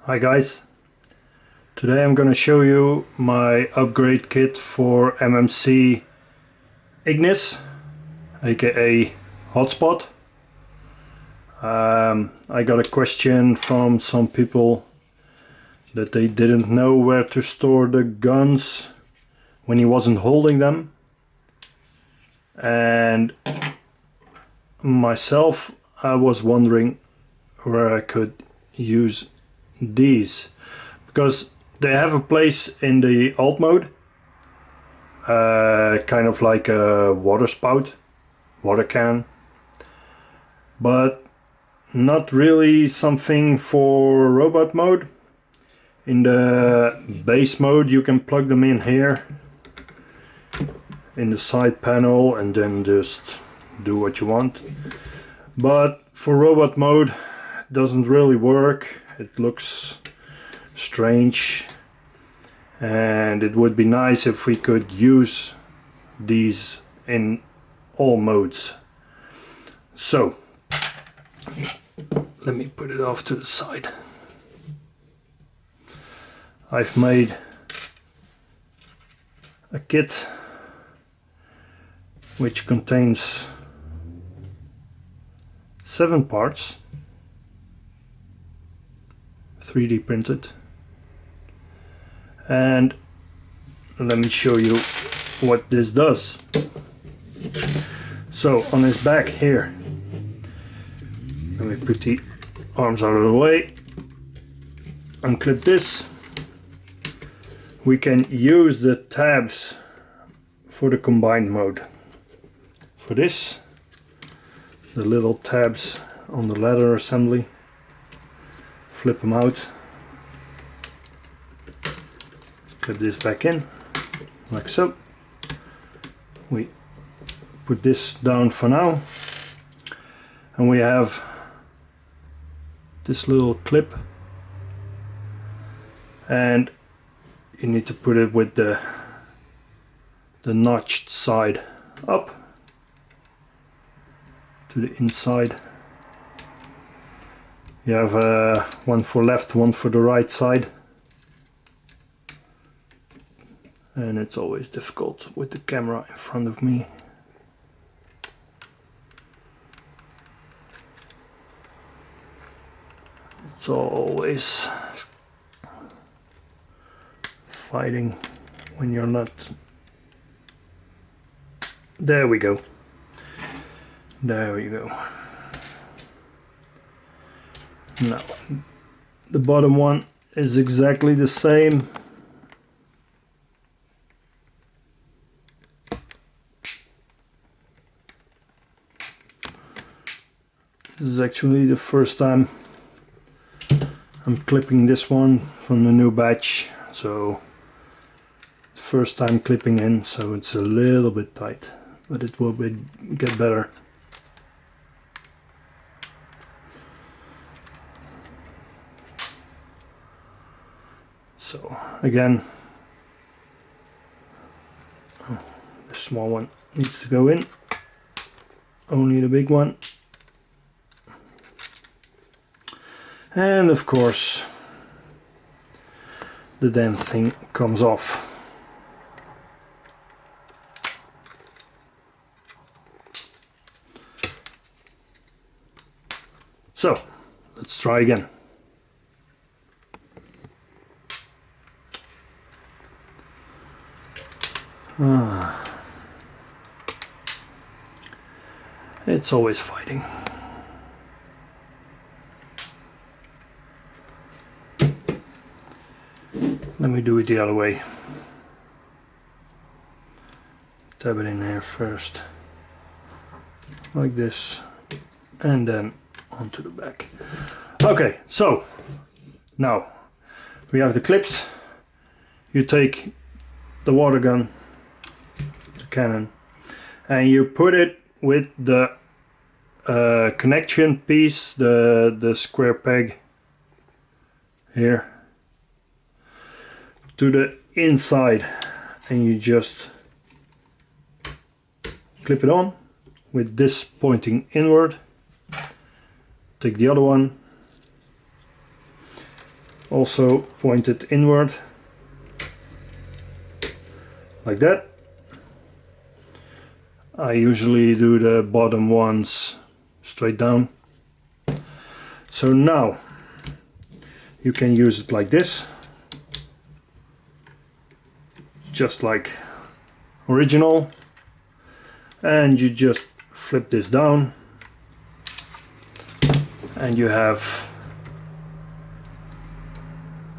Hi guys, today I'm gonna show you my upgrade kit for MMC Ignis, aka Hotspot. I got a question from some people that they didn't know where to store the guns when he wasn't holding them, and myself, I was wondering where I could use these, because they have a place in the alt mode, kind of like a water spout, water cannon, but not really something for robot mode. In the base mode you can plug them in here in the side panel and then just do what you want, but for robot mode it doesn't really work. It looks strange, and it would be nice if we could use these in all modes. So let me put it off to the side. I've made a kit which contains 7 parts, 3D printed, and let me show you what this does. So on his back here, let me put the arms out of the way, unclip this. We can use the tabs for the combined mode. For this, the little tabs on the ladder assembly, flip them out, clip this back in like so. We put this down for now, and we have this little clip, and you need to put it with the notched side up to the inside. You have one for left, one for the right side, and it's always difficult with the camera in front of me. It's always fighting when you're not. There we go. There we go. Now, the bottom one is exactly the same. This is actually the first time I'm clipping this one from the new batch, so first time clipping in, so it's a little bit tight, but it will get better. So again, the small one needs to go in, only the big one, and of course the damn thing comes off. So let's try again. It's always fighting. Let me do it the other way. Tab it in here first, like this, and then onto the back. Okay, so now we have the clips. You take the water gun, the cannon, and you put it with the connection piece, the square peg here, to the inside, and you just clip it on with this pointing inward. Take the other one, also pointed inward like that. I usually do the bottom ones straight down. So now you can use it like this, just like original, and you just flip this down and you have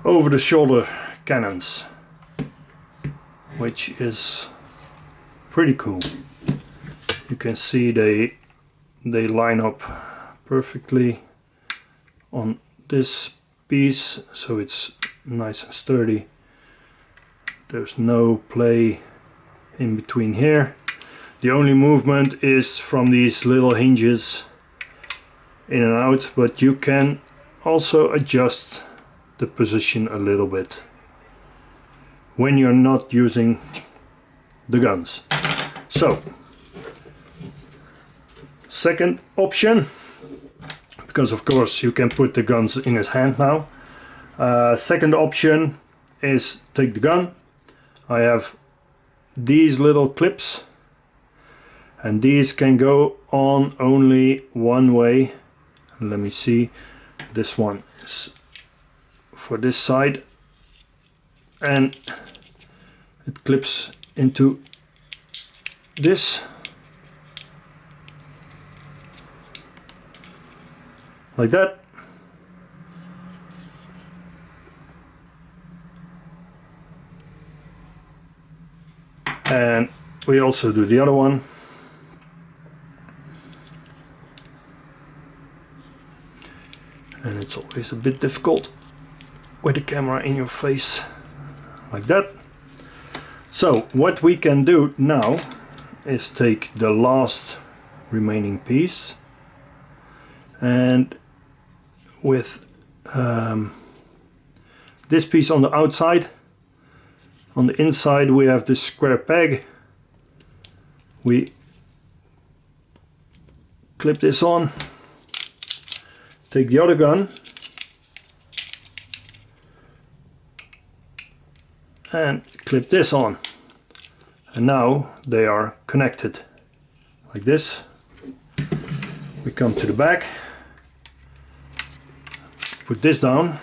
over the shoulder cannons, which is pretty cool. You can see they line up perfectly on this piece, so it's nice and sturdy. There's no play in between here. The only movement is from these little hinges in and out, but you can also adjust the position a little bit when you're not using the guns. So, second option, because of course you can put the guns in his hand now. Second option is take the gun. I have these little clips, and these can go on only one way. Let me see, this one is for this side, and it clips into this like that. And we also do the other one. And it's always a bit difficult with the camera in your face like that. So what we can do now is take the last remaining piece, and with this piece on the outside, on the inside we have this square peg. We clip this on, take the other gun and clip this on, and now they are connected like this. We come to the back, put this down,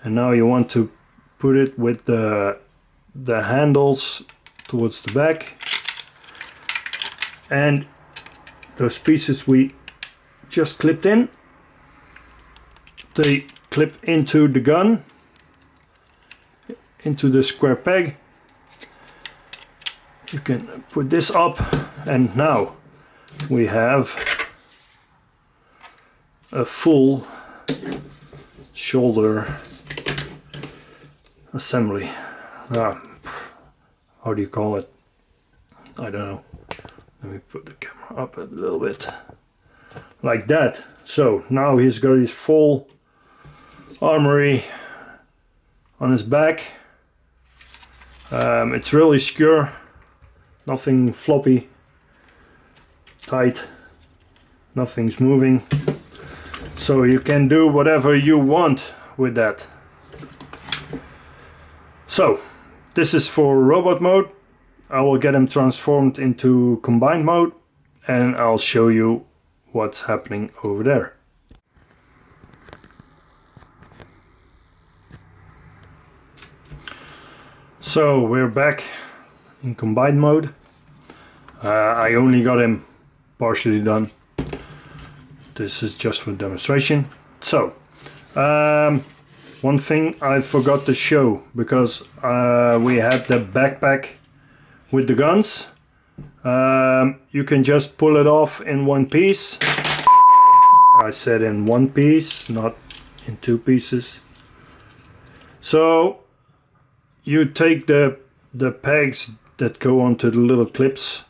and now you want to put it with the handles towards the back, and those pieces we just clipped in, they clip into the gun, into the square peg. You can put this up, and now we have a full shoulder assembly. How do you call it? I don't know. Let me put the camera up a little bit like that. So now he's got his full armory on his back. It's really secure, nothing floppy, tight, nothing's moving, so you can do whatever you want with that. So this is for robot mode. I will get him transformed into combined mode, and I'll show you what's happening over there. So we're back in combined mode. I only got him partially done. This is just for demonstration. So one thing I forgot to show, because we had the backpack with the guns. You can just pull it off in one piece. I said in one piece, not in two pieces. So you take the pegs that go onto the little clips,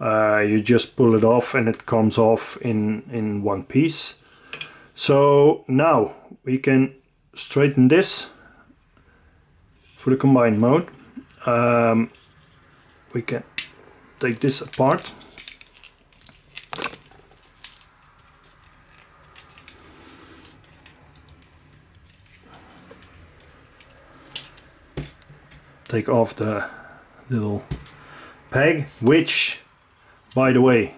you just pull it off and it comes off in one piece. So now we can straighten this for the combined mode. We can take this apart. take off the little peg, which by the way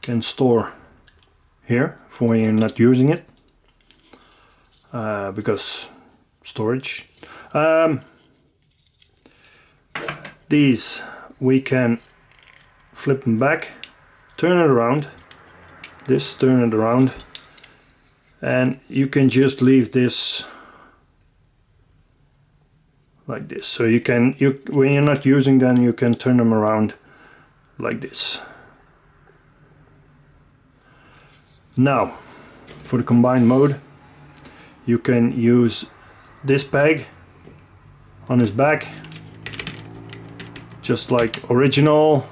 can store here for when you're not using it, because storage. These we can flip them back, turn it around, turn it around, and you can just leave this like this. So you can, when you're not using them, you can turn them around like this. Now for the combined mode, you can use this peg on his back, just like original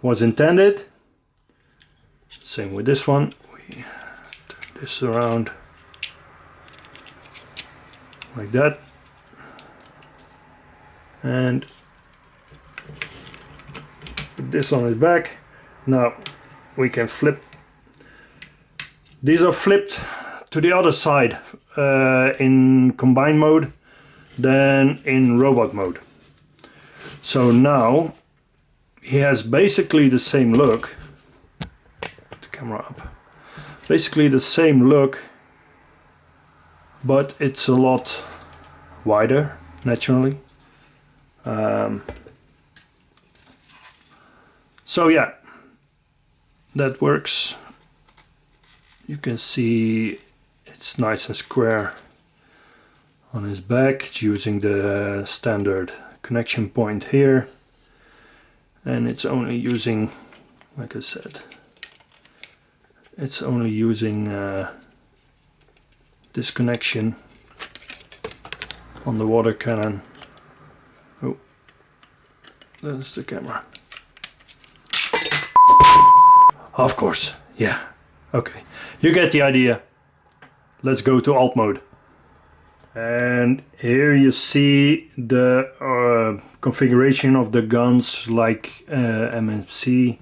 was intended. Same with this one. We turn this around like that, and put this on his back. Now we can flip. These are flipped to the other side in combined mode than in robot mode. So now he has basically the same look. Put the camera up. Basically the same look, but it's a lot wider naturally. So yeah, that works. You can see it's nice and square on his back. It's using the standard connection point here, and it's only using, like I said, it's only using this connection on the water cannon. Oh, that's the camera. Of course, yeah. Okay, you get the idea. Let's go to alt mode. And here you see the configuration of the guns like MMC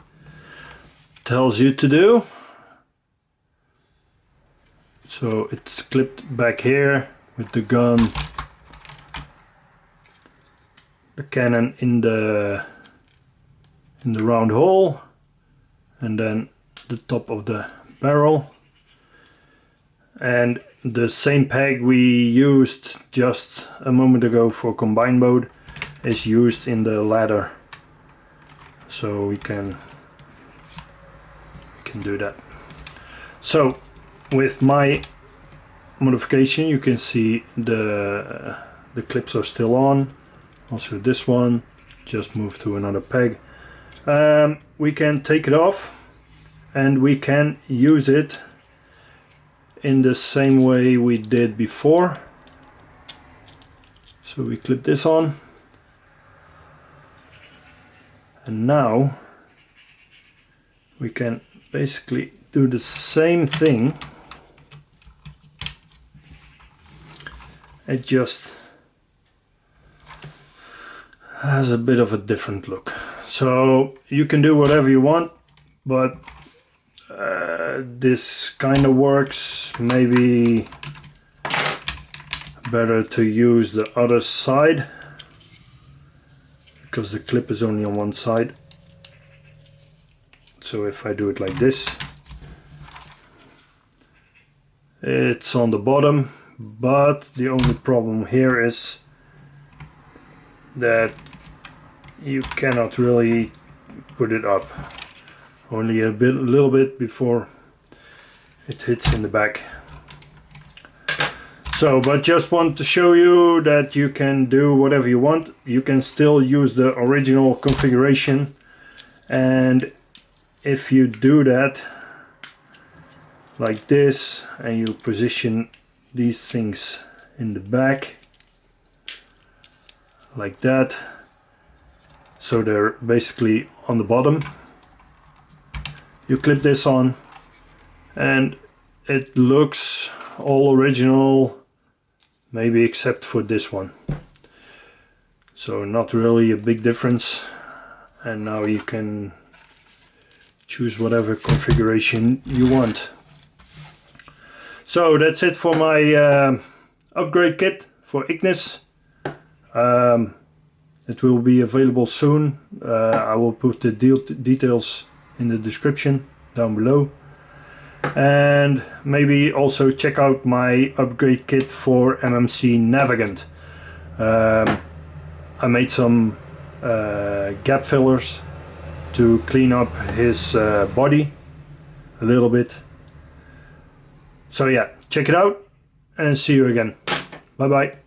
tells you to do. So it's clipped back here with the gun, the cannon in the round hole, and then the top of the barrel. And the same peg we used just a moment ago for combined mode is used in the ladder, so we can do that. So with my modification, you can see the clips are still on. Also this one, just move to another peg. We can take it off and we can use it in the same way we did before. So we clip this on, and now we can basically do the same thing. It just has a bit of a different look. So you can do whatever you want, but this kind of works. Maybe better to use the other side because the clip is only on one side. So if I do it like this, it's on the bottom, but the only problem here is that you cannot really put it up. Only a little bit before it hits in the back. So, but just want to show you that you can do whatever you want. You can still use the original configuration, and if you do that like this and you position these things in the back like that, so they're basically on the bottom, you clip this on and it looks all original, maybe except for this one. So not really a big difference, and now you can choose whatever configuration you want. So that's it for my upgrade kit for Ignis. It will be available soon. I will put the details in the description down below. And maybe also check out my upgrade kit for MMC Navigant. I made some gap fillers to clean up his body a little bit. So yeah, check it out and see you again. Bye bye.